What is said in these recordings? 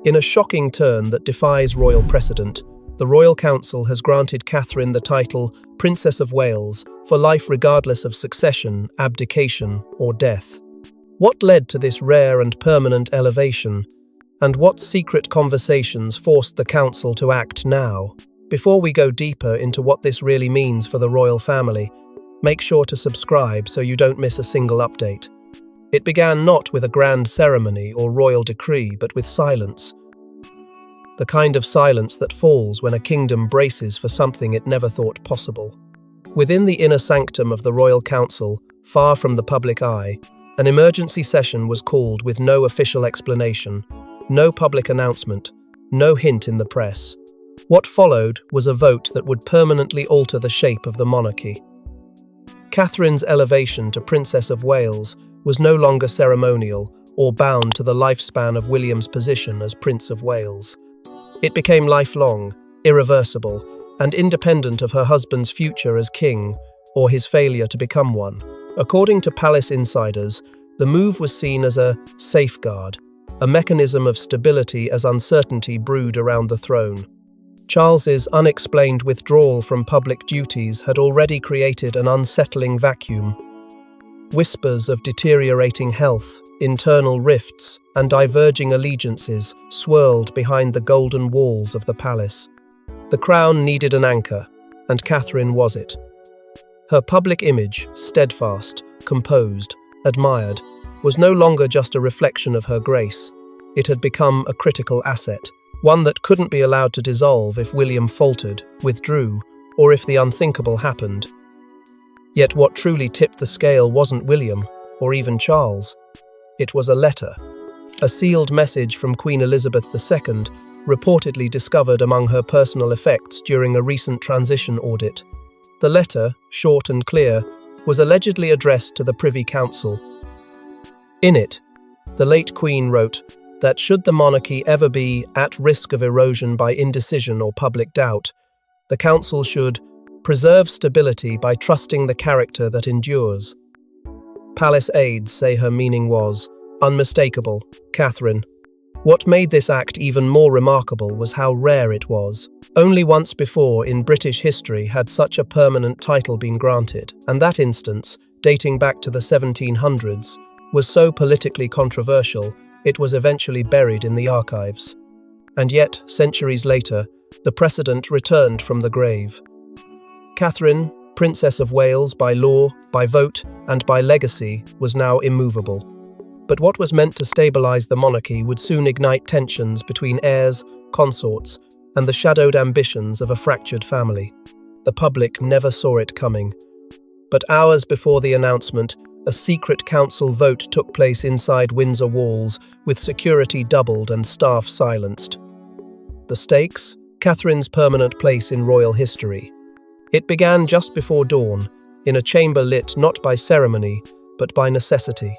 In a shocking turn that defies royal precedent, the Royal Council has granted Catherine the title Princess of Wales for life regardless of succession, abdication, or death. What led to this rare and permanent elevation? And what secret conversations forced the Council to act now? Before we go deeper into what this really means for the royal family, make sure to subscribe so you don't miss a single update. It began not with a grand ceremony or royal decree, but with silence. The kind of silence that falls when a kingdom braces for something it never thought possible. Within the inner sanctum of the Royal Council, far from the public eye, an emergency session was called with no official explanation, no public announcement, no hint in the press. What followed was a vote that would permanently alter the shape of the monarchy. Catherine's elevation to Princess of Wales was no longer ceremonial or bound to the lifespan of William's position as Prince of Wales. It became lifelong, irreversible, and independent of her husband's future as king or his failure to become one. According to palace insiders, the move was seen as a safeguard, a mechanism of stability as uncertainty brewed around the throne. Charles's unexplained withdrawal from public duties had already created an unsettling vacuum. Whispers of deteriorating health, internal rifts, and diverging allegiances swirled behind the golden walls of the palace. The crown needed an anchor, and Catherine was it. Her public image, steadfast, composed, admired, was no longer just a reflection of her grace. It had become a critical asset, one that couldn't be allowed to dissolve if William faltered, withdrew, or if the unthinkable happened. Yet what truly tipped the scale wasn't William, or even Charles. It was a letter. A sealed message from Queen Elizabeth II, reportedly discovered among her personal effects during a recent transition audit. The letter, short and clear, was allegedly addressed to the Privy Council. In it, the late Queen wrote that should the monarchy ever be at risk of erosion by indecision or public doubt, the Council should preserve stability by trusting the character that endures. Palace aides say her meaning was unmistakable, Catherine. What made this act even more remarkable was how rare it was. Only once before in British history had such a permanent title been granted, and that instance, dating back to the 1700s, was so politically controversial it was eventually buried in the archives. And yet, centuries later, the precedent returned from the grave. Catherine, Princess of Wales by law, by vote, and by legacy, was now immovable. But what was meant to stabilize the monarchy would soon ignite tensions between heirs, consorts, and the shadowed ambitions of a fractured family. The public never saw it coming. But hours before the announcement, a secret council vote took place inside Windsor walls, with security doubled and staff silenced. The stakes? Catherine's permanent place in royal history. It began just before dawn, in a chamber lit not by ceremony, but by necessity.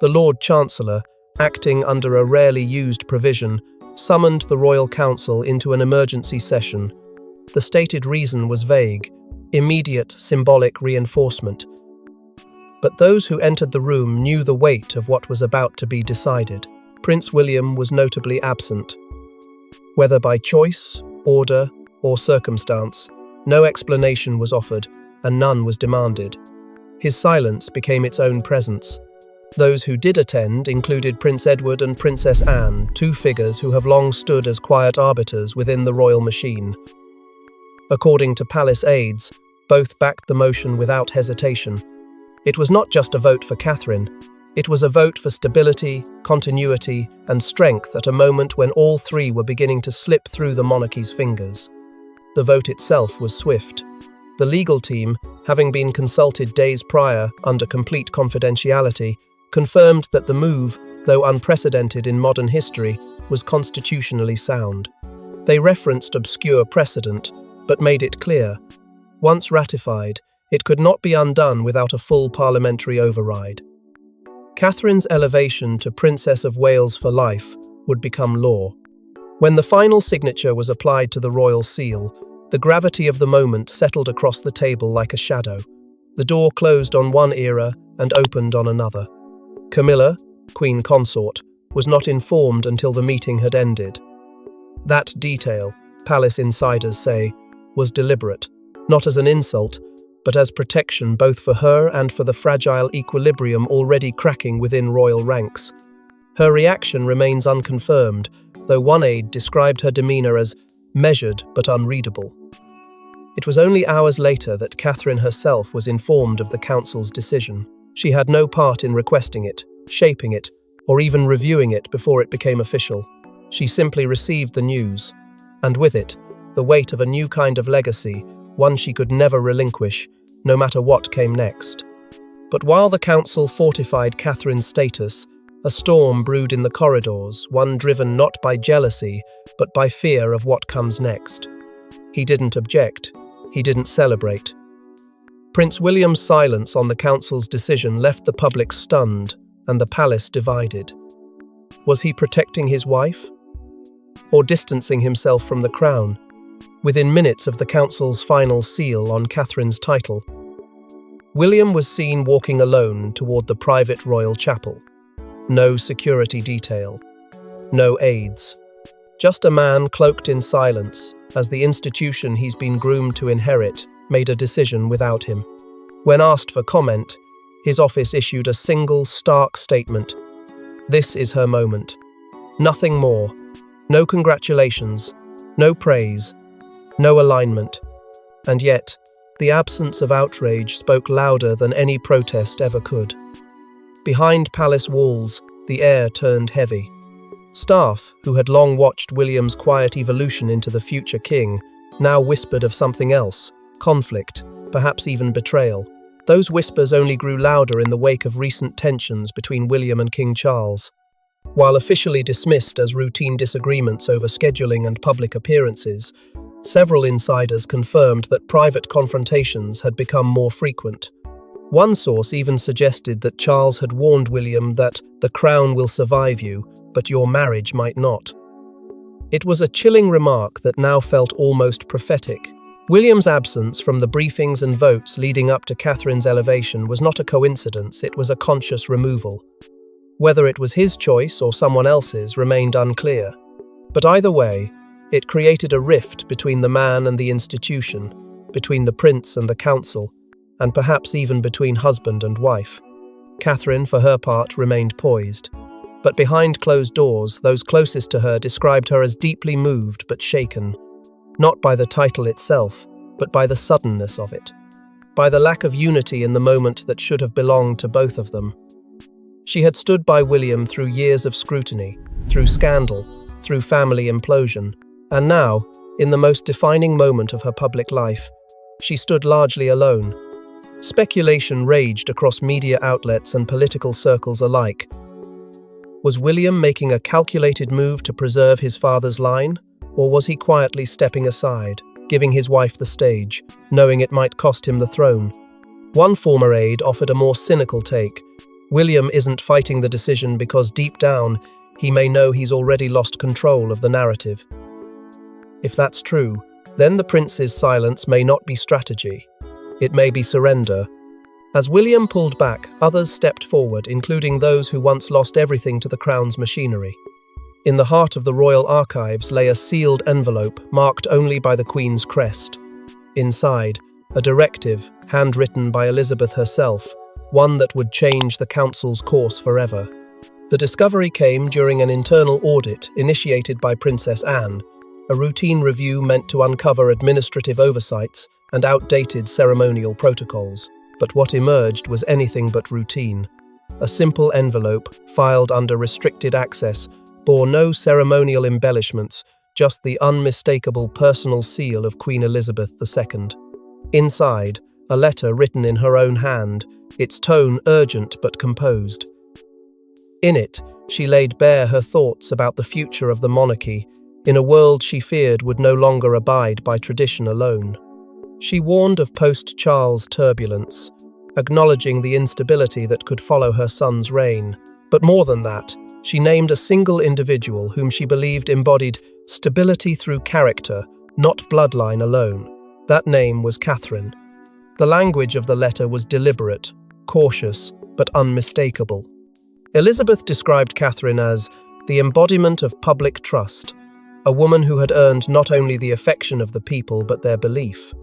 The Lord Chancellor, acting under a rarely used provision, summoned the Royal Council into an emergency session. The stated reason was vague, immediate symbolic reinforcement. But those who entered the room knew the weight of what was about to be decided. Prince William was notably absent. Whether by choice, order, or circumstance, no explanation was offered, and none was demanded. His silence became its own presence. Those who did attend included Prince Edward and Princess Anne, two figures who have long stood as quiet arbiters within the royal machine. According to palace aides, both backed the motion without hesitation. It was not just a vote for Catherine, it was a vote for stability, continuity, and strength at a moment when all three were beginning to slip through the monarchy's fingers. The vote itself was swift. The legal team, having been consulted days prior under complete confidentiality, confirmed that the move, though unprecedented in modern history, was constitutionally sound. They referenced obscure precedent, but made it clear. Once ratified, it could not be undone without a full parliamentary override. Catherine's elevation to Princess of Wales for life would become law. When the final signature was applied to the royal seal, the gravity of the moment settled across the table like a shadow. The door closed on one era and opened on another. Camilla, Queen Consort, was not informed until the meeting had ended. That detail, palace insiders say, was deliberate, not as an insult, but as protection both for her and for the fragile equilibrium already cracking within royal ranks. Her reaction remains unconfirmed, though one aide described her demeanour as measured but unreadable. It was only hours later that Catherine herself was informed of the council's decision. She had no part in requesting it, shaping it, or even reviewing it before it became official. She simply received the news, and with it, the weight of a new kind of legacy, one she could never relinquish, no matter what came next. But while the council fortified Catherine's status, a storm brewed in the corridors, one driven not by jealousy, but by fear of what comes next. He didn't object. He didn't celebrate. Prince William's silence on the council's decision left the public stunned and the palace divided. Was he protecting his wife? Or distancing himself from the crown? Within minutes of the council's final seal on Catherine's title, William was seen walking alone toward the private royal chapel. No security detail. No aides. Just a man cloaked in silence as the institution he's been groomed to inherit made a decision without him. When asked for comment, his office issued a single stark statement. This is her moment. Nothing more. No congratulations. No praise. No alignment. And yet, the absence of outrage spoke louder than any protest ever could. Behind palace walls, the air turned heavy. Staff, who had long watched William's quiet evolution into the future king, now whispered of something else, conflict, perhaps even betrayal. Those whispers only grew louder in the wake of recent tensions between William and King Charles. While officially dismissed as routine disagreements over scheduling and public appearances, several insiders confirmed that private confrontations had become more frequent. One source even suggested that Charles had warned William that the crown will survive you, but your marriage might not. It was a chilling remark that now felt almost prophetic. William's absence from the briefings and votes leading up to Catherine's elevation was not a coincidence, it was a conscious removal. Whether it was his choice or someone else's remained unclear. But either way, it created a rift between the man and the institution, between the prince and the council, and perhaps even between husband and wife. Catherine, for her part, remained poised. But behind closed doors, those closest to her described her as deeply moved but shaken, not by the title itself, but by the suddenness of it, by the lack of unity in the moment that should have belonged to both of them. She had stood by William through years of scrutiny, through scandal, through family implosion, and now, in the most defining moment of her public life, she stood largely alone. Speculation raged across media outlets and political circles alike. Was William making a calculated move to preserve his father's line, or was he quietly stepping aside, giving his wife the stage, knowing it might cost him the throne? One former aide offered a more cynical take. William isn't fighting the decision because deep down, he may know he's already lost control of the narrative. If that's true, then the prince's silence may not be strategy. It may be surrender. As William pulled back, others stepped forward, including those who once lost everything to the crown's machinery. In the heart of the royal archives lay a sealed envelope marked only by the Queen's crest. Inside, a directive, handwritten by Elizabeth herself, one that would change the council's course forever. The discovery came during an internal audit initiated by Princess Anne, a routine review meant to uncover administrative oversights and outdated ceremonial protocols. But what emerged was anything but routine. A simple envelope, filed under restricted access, bore no ceremonial embellishments, just the unmistakable personal seal of Queen Elizabeth II. Inside, a letter written in her own hand, its tone urgent but composed. In it, she laid bare her thoughts about the future of the monarchy, in a world she feared would no longer abide by tradition alone. She warned of post-Charles turbulence, acknowledging the instability that could follow her son's reign. But more than that, she named a single individual whom she believed embodied stability through character, not bloodline alone. That name was Catherine. The language of the letter was deliberate, cautious, but unmistakable. Elizabeth described Catherine as the embodiment of public trust, a woman who had earned not only the affection of the people but their belief.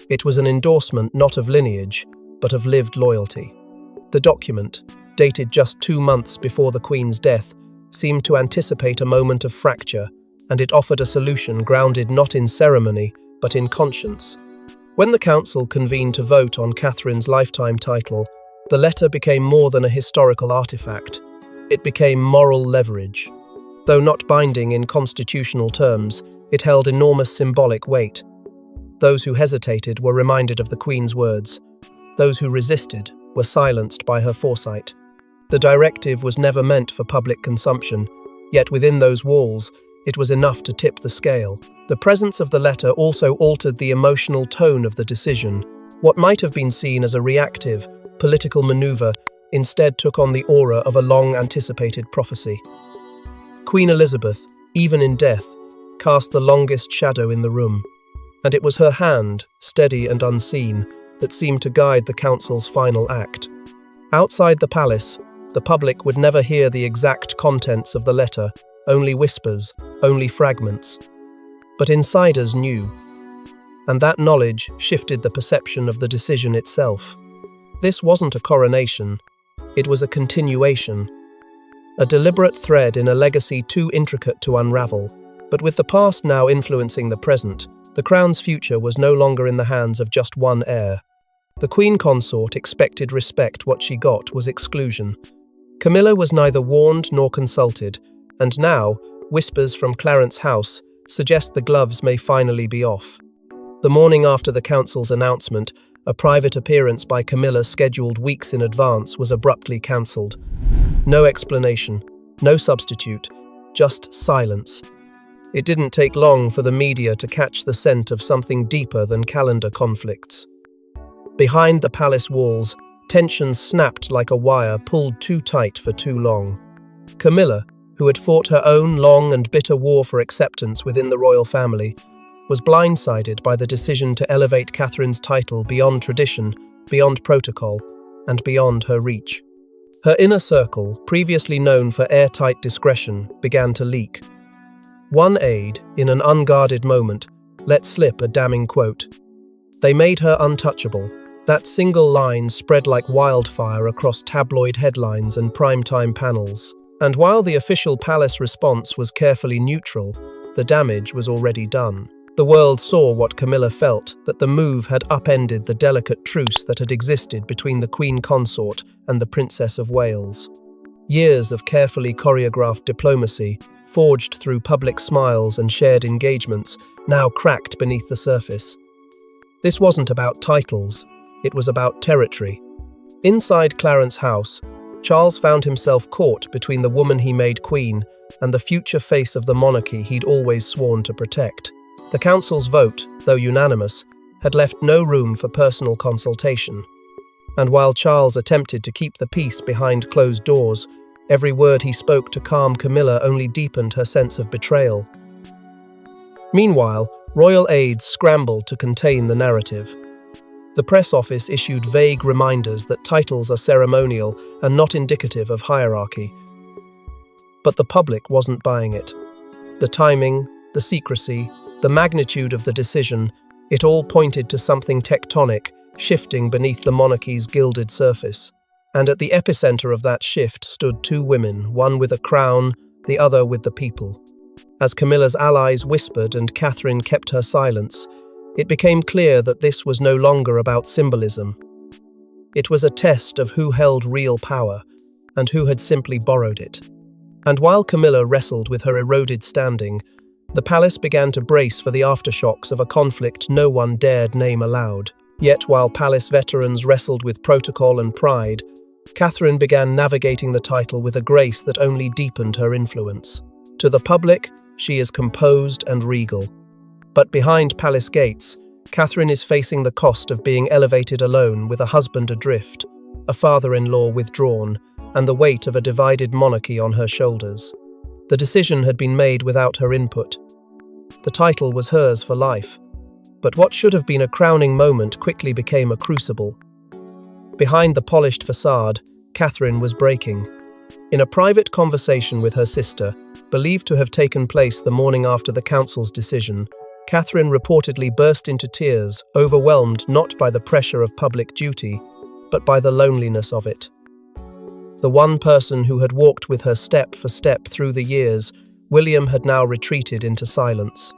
It was an endorsement not of lineage, but of lived loyalty. The document, dated just 2 months before the Queen's death, seemed to anticipate a moment of fracture, and it offered a solution grounded not in ceremony, but in conscience. When the Council convened to vote on Catherine's lifetime title, the letter became more than a historical artifact. It became moral leverage. Though not binding in constitutional terms, it held enormous symbolic weight. Those who hesitated were reminded of the Queen's words. Those who resisted were silenced by her foresight. The directive was never meant for public consumption, yet within those walls, it was enough to tip the scale. The presence of the letter also altered the emotional tone of the decision. What might have been seen as a reactive, political maneuver instead took on the aura of a long-anticipated prophecy. Queen Elizabeth, even in death, cast the longest shadow in the room, and it was her hand, steady and unseen, that seemed to guide the Council's final act. Outside the palace, the public would never hear the exact contents of the letter, only whispers, only fragments. But insiders knew, and that knowledge shifted the perception of the decision itself. This wasn't a coronation, it was a continuation, a deliberate thread in a legacy too intricate to unravel. But with the past now influencing the present, the crown's future was no longer in the hands of just one heir. The Queen Consort expected respect, what she got was exclusion. Camilla was neither warned nor consulted, and now, whispers from Clarence House suggest the gloves may finally be off. The morning after the Council's announcement, a private appearance by Camilla scheduled weeks in advance was abruptly cancelled. No explanation, no substitute, just silence. It didn't take long for the media to catch the scent of something deeper than calendar conflicts. Behind the palace walls, tensions snapped like a wire pulled too tight for too long. Camilla, who had fought her own long and bitter war for acceptance within the royal family, was blindsided by the decision to elevate Catherine's title beyond tradition, beyond protocol, and beyond her reach. Her inner circle, previously known for airtight discretion, began to leak. One aide, in an unguarded moment, let slip a damning quote. They made her untouchable. That single line spread like wildfire across tabloid headlines and primetime panels. And while the official palace response was carefully neutral, the damage was already done. The world saw what Camilla felt, that the move had upended the delicate truce that had existed between the Queen Consort and the Princess of Wales. Years of carefully choreographed diplomacy, forged through public smiles and shared engagements, now cracked beneath the surface. This wasn't about titles, it was about territory. Inside Clarence House, Charles found himself caught between the woman he made queen and the future face of the monarchy he'd always sworn to protect. The Council's vote, though unanimous, had left no room for personal consultation. And while Charles attempted to keep the peace behind closed doors, every word he spoke to calm Camilla only deepened her sense of betrayal. Meanwhile, royal aides scrambled to contain the narrative. The press office issued vague reminders that titles are ceremonial and not indicative of hierarchy. But the public wasn't buying it. The timing, the secrecy, the magnitude of the decision, it all pointed to something tectonic, shifting beneath the monarchy's gilded surface. And at the epicenter of that shift stood two women, one with a crown, the other with the people. As Camilla's allies whispered and Catherine kept her silence, it became clear that this was no longer about symbolism. It was a test of who held real power and who had simply borrowed it. And while Camilla wrestled with her eroded standing, the palace began to brace for the aftershocks of a conflict no one dared name aloud. Yet while palace veterans wrestled with protocol and pride, Catherine began navigating the title with a grace that only deepened her influence. To the public, she is composed and regal. But behind palace gates, Catherine is facing the cost of being elevated alone with a husband adrift, a father-in-law withdrawn, and the weight of a divided monarchy on her shoulders. The decision had been made without her input. The title was hers for life. But what should have been a crowning moment quickly became a crucible. Behind the polished facade, Catherine was breaking. In a private conversation with her sister, believed to have taken place the morning after the council's decision, Catherine reportedly burst into tears, overwhelmed not by the pressure of public duty, but by the loneliness of it. The one person who had walked with her step for step through the years, William had now retreated into silence.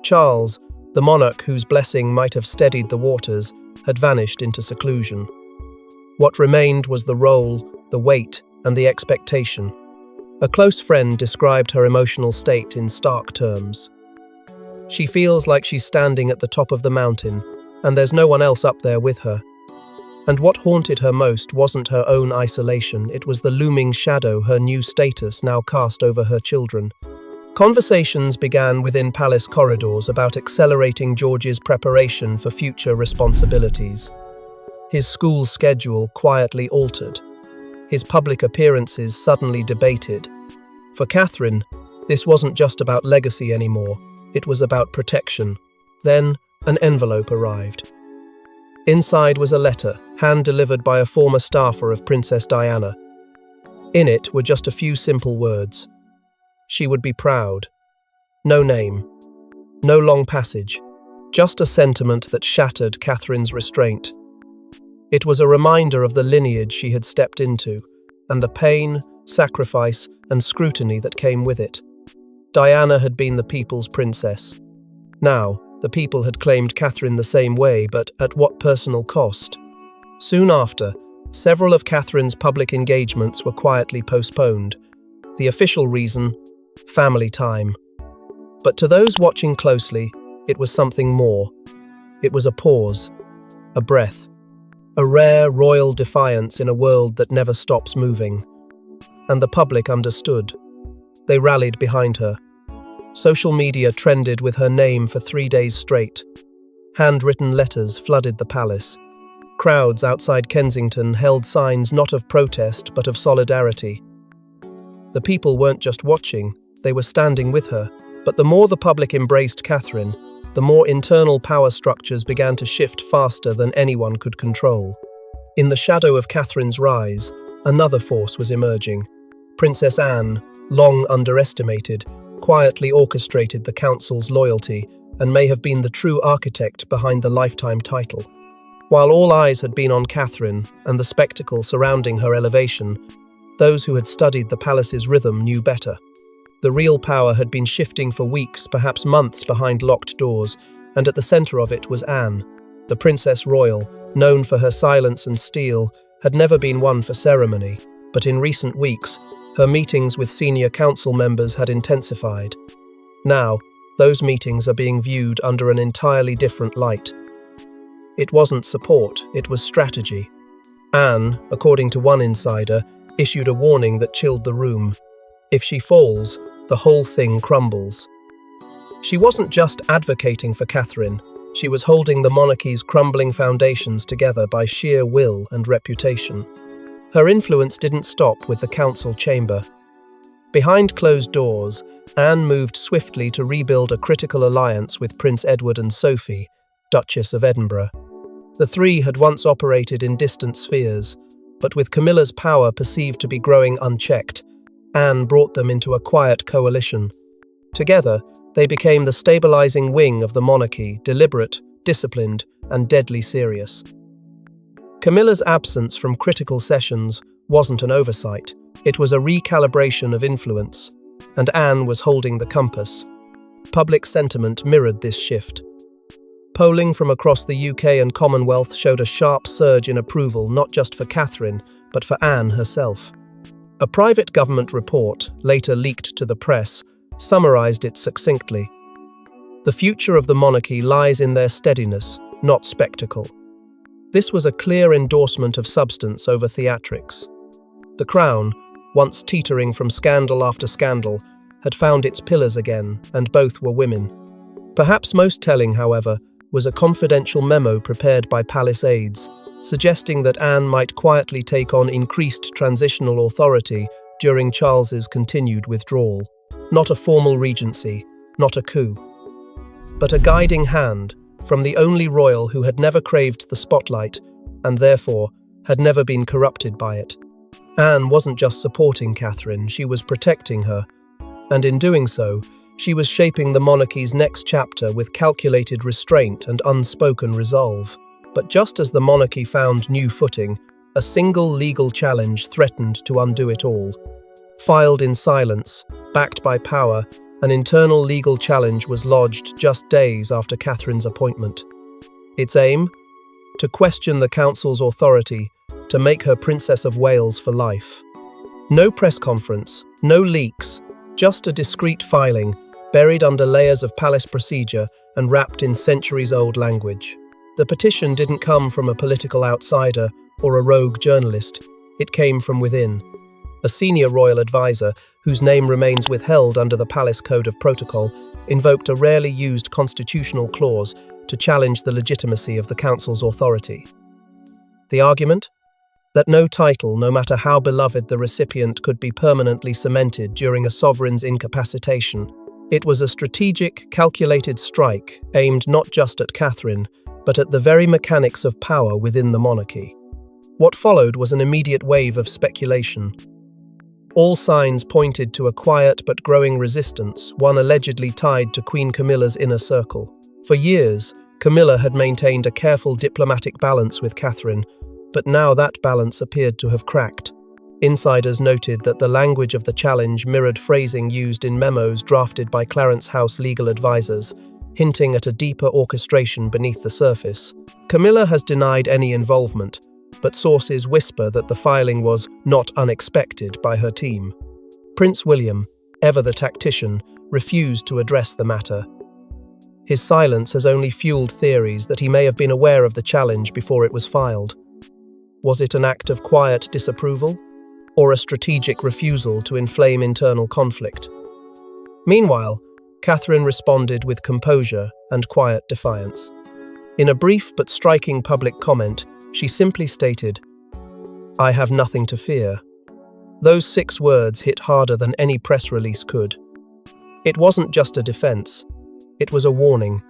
Charles, the monarch whose blessing might have steadied the waters, had vanished into seclusion. What remained was the role, the weight, and the expectation. A close friend described her emotional state in stark terms. She feels like she's standing at the top of the mountain, and there's no one else up there with her. And what haunted her most wasn't her own isolation, it was the looming shadow her new status now cast over her children. Conversations began within palace corridors about accelerating George's preparation for future responsibilities. His school schedule quietly altered. His public appearances suddenly debated. For Catherine, this wasn't just about legacy anymore, it was about protection. Then, an envelope arrived. Inside was a letter, hand-delivered by a former staffer of Princess Diana. In it were just a few simple words. She would be proud. No name. No long passage. Just a sentiment that shattered Catherine's restraint. It was a reminder of the lineage she had stepped into, and the pain, sacrifice, and scrutiny that came with it. Diana had been the people's princess. Now, the people had claimed Catherine the same way, but at what personal cost? Soon after, several of Catherine's public engagements were quietly postponed. The official reason? Family time. But to those watching closely, it was something more. It was a pause, a breath, a rare royal defiance in a world that never stops moving. And the public understood. They rallied behind her. Social media trended with her name for 3 days straight. Handwritten letters flooded the palace. Crowds outside Kensington held signs not of protest but of solidarity. The people weren't just watching, they were standing with her. But the more the public embraced Catherine, the more internal power structures began to shift faster than anyone could control. In the shadow of Catherine's rise, another force was emerging. Princess Anne, long underestimated, quietly orchestrated the council's loyalty and may have been the true architect behind the lifetime title. While all eyes had been on Catherine and the spectacle surrounding her elevation, those who had studied the palace's rhythm knew better. The real power had been shifting for weeks, perhaps months, behind locked doors, and at the center of it was Anne. The Princess Royal, known for her silence and steel, had never been one for ceremony, but in recent weeks, her meetings with senior council members had intensified. Now, those meetings are being viewed under an entirely different light. It wasn't support, it was strategy. Anne, according to one insider, issued a warning that chilled the room. If she falls, the whole thing crumbles. She wasn't just advocating for Catherine, she was holding the monarchy's crumbling foundations together by sheer will and reputation. Her influence didn't stop with the council chamber. Behind closed doors, Anne moved swiftly to rebuild a critical alliance with Prince Edward and Sophie, Duchess of Edinburgh. The three had once operated in distant spheres, but with Camilla's power perceived to be growing unchecked, Anne brought them into a quiet coalition. Together, they became the stabilizing wing of the monarchy, deliberate, disciplined, and deadly serious. Camilla's absence from critical sessions wasn't an oversight, it was a recalibration of influence, and Anne was holding the compass. Public sentiment mirrored this shift. Polling from across the UK and Commonwealth showed a sharp surge in approval not just for Catherine, but for Anne herself. A private government report, later leaked to the press, summarised it succinctly. The future of the monarchy lies in their steadiness, not spectacle. This was a clear endorsement of substance over theatrics. The crown, once teetering from scandal after scandal, had found its pillars again, and both were women. Perhaps most telling, however, was a confidential memo prepared by palace aides, suggesting that Anne might quietly take on increased transitional authority during Charles's continued withdrawal. Not a formal regency, not a coup, but a guiding hand from the only royal who had never craved the spotlight and therefore had never been corrupted by it. Anne wasn't just supporting Catherine, she was protecting her, and in doing so, she was shaping the monarchy's next chapter with calculated restraint and unspoken resolve. But just as the monarchy found new footing, a single legal challenge threatened to undo it all. Filed in silence, backed by power, an internal legal challenge was lodged just days after Catherine's appointment. Its aim? To question the council's authority, to make her Princess of Wales for life. No press conference, no leaks, just a discreet filing, buried under layers of palace procedure and wrapped in centuries-old language. The petition didn't come from a political outsider or a rogue journalist. It came from within. A senior royal advisor, whose name remains withheld under the Palace Code of Protocol, invoked a rarely used constitutional clause to challenge the legitimacy of the council's authority. The argument? That no title, no matter how beloved the recipient, could be permanently cemented during a sovereign's incapacitation. It was a strategic, calculated strike aimed not just at Catherine, but at the very mechanics of power within the monarchy. What followed was an immediate wave of speculation. All signs pointed to a quiet but growing resistance, one allegedly tied to Queen Camilla's inner circle. For years, Camilla had maintained a careful diplomatic balance with Catherine, but now that balance appeared to have cracked. Insiders noted that the language of the challenge mirrored phrasing used in memos drafted by Clarence House legal advisors, hinting at a deeper orchestration beneath the surface. Camilla has denied any involvement, but sources whisper that the filing was not unexpected by her team. Prince William, ever the tactician, refused to address the matter. His silence has only fueled theories that he may have been aware of the challenge before it was filed. Was it an act of quiet disapproval, or a strategic refusal to inflame internal conflict? Meanwhile, Catherine responded with composure and quiet defiance. In a brief but striking public comment, she simply stated, "I have nothing to fear." Those 6 words hit harder than any press release could. It wasn't just a defense, it was a warning.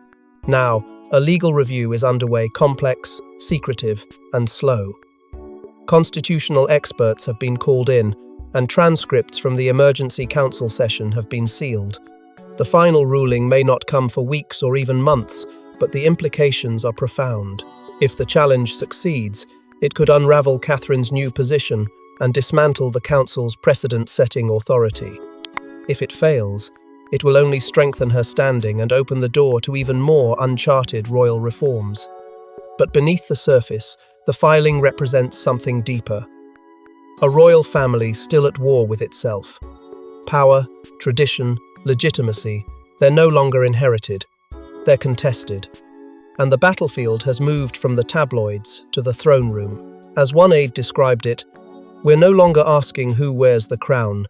Now, a legal review is underway, complex, secretive, and slow. Constitutional experts have been called in, and transcripts from the emergency council session have been sealed. The final ruling may not come for weeks or even months, but the implications are profound. If the challenge succeeds, it could unravel Catherine's new position and dismantle the council's precedent-setting authority. If it fails, it will only strengthen her standing and open the door to even more uncharted royal reforms. But beneath the surface, the filing represents something deeper. A royal family still at war with itself. Power, tradition, legitimacy, they're no longer inherited. They're contested. And the battlefield has moved from the tabloids to the throne room. As one aide described it, we're no longer asking who wears the crown.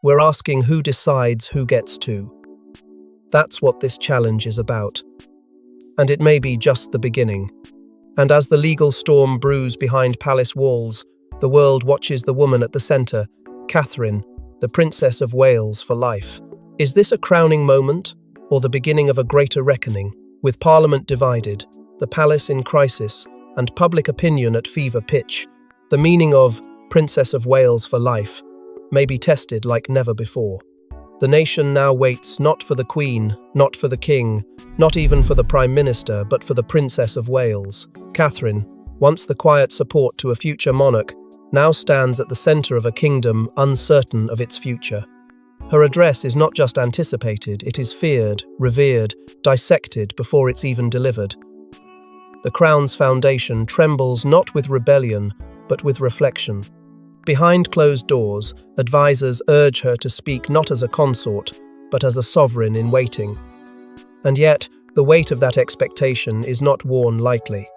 We're asking who decides who gets to. That's what this challenge is about. And it may be just the beginning. And as the legal storm brews behind palace walls, the world watches the woman at the centre, Catherine, the Princess of Wales for life. Is this a crowning moment, or the beginning of a greater reckoning? With Parliament divided, the palace in crisis, and public opinion at fever pitch, the meaning of Princess of Wales for life may be tested like never before. The nation now waits not for the Queen, not for the King, not even for the Prime Minister, but for the Princess of Wales. Catherine, once the quiet support to a future monarch, now stands at the centre of a kingdom uncertain of its future. Her address is not just anticipated, it is feared, revered, dissected before it's even delivered. The Crown's foundation trembles not with rebellion, but with reflection. Behind closed doors, advisors urge her to speak not as a consort, but as a sovereign in waiting. And yet, the weight of that expectation is not worn lightly.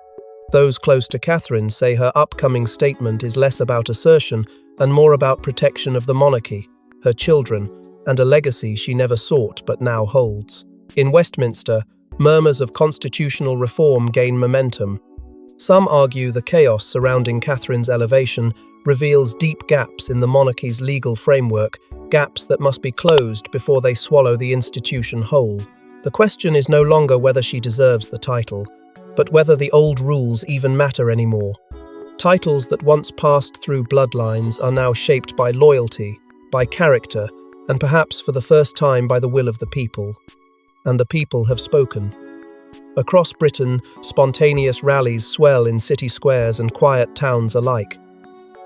Those close to Catherine say her upcoming statement is less about assertion and more about protection of the monarchy, her children, and a legacy she never sought but now holds. In Westminster, murmurs of constitutional reform gain momentum. Some argue the chaos surrounding Catherine's elevation reveals deep gaps in the monarchy's legal framework, gaps that must be closed before they swallow the institution whole. The question is no longer whether she deserves the title, but whether the old rules even matter anymore. Titles that once passed through bloodlines are now shaped by loyalty, by character, and perhaps for the first time by the will of the people. And the people have spoken. Across Britain, spontaneous rallies swell in city squares and quiet towns alike.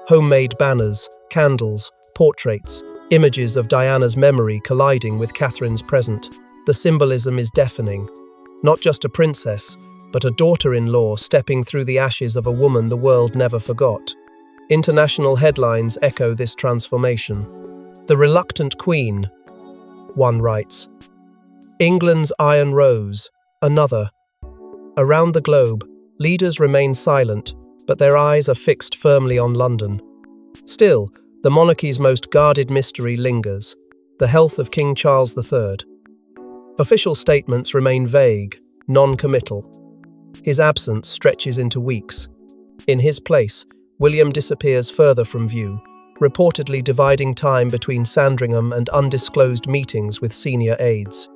Homemade banners, candles, portraits, images of Diana's memory colliding with Catherine's present. The symbolism is deafening. Not just a princess, but a daughter-in-law stepping through the ashes of a woman the world never forgot. International headlines echo this transformation. The reluctant queen, one writes. England's Iron Rose, another. Around the globe, leaders remain silent, but their eyes are fixed firmly on London. Still, the monarchy's most guarded mystery lingers, the health of King Charles III. Official statements remain vague, non-committal. His absence stretches into weeks. In his place, William disappears further from view, reportedly dividing time between Sandringham and undisclosed meetings with senior aides.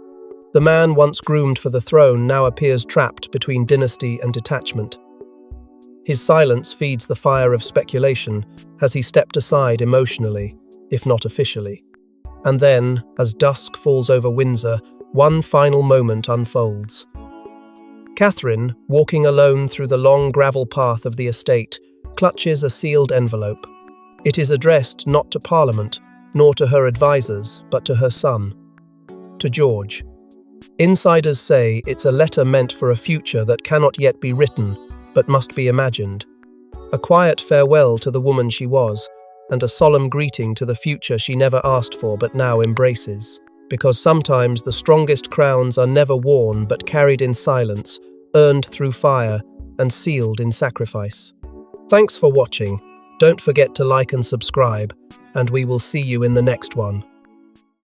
The man once groomed for the throne now appears trapped between dynasty and detachment. His silence feeds the fire of speculation as he stepped aside emotionally, if not officially. And then, as dusk falls over Windsor, one final moment unfolds. Catherine, walking alone through the long gravel path of the estate, clutches a sealed envelope. It is addressed not to Parliament, nor to her advisers, but to her son. To George. Insiders say it's a letter meant for a future that cannot yet be written, but must be imagined. A quiet farewell to the woman she was, and a solemn greeting to the future she never asked for but now embraces. Because sometimes the strongest crowns are never worn but carried in silence, earned through fire, and sealed in sacrifice. Thanks for watching. Don't forget to like and subscribe, and we will see you in the next one.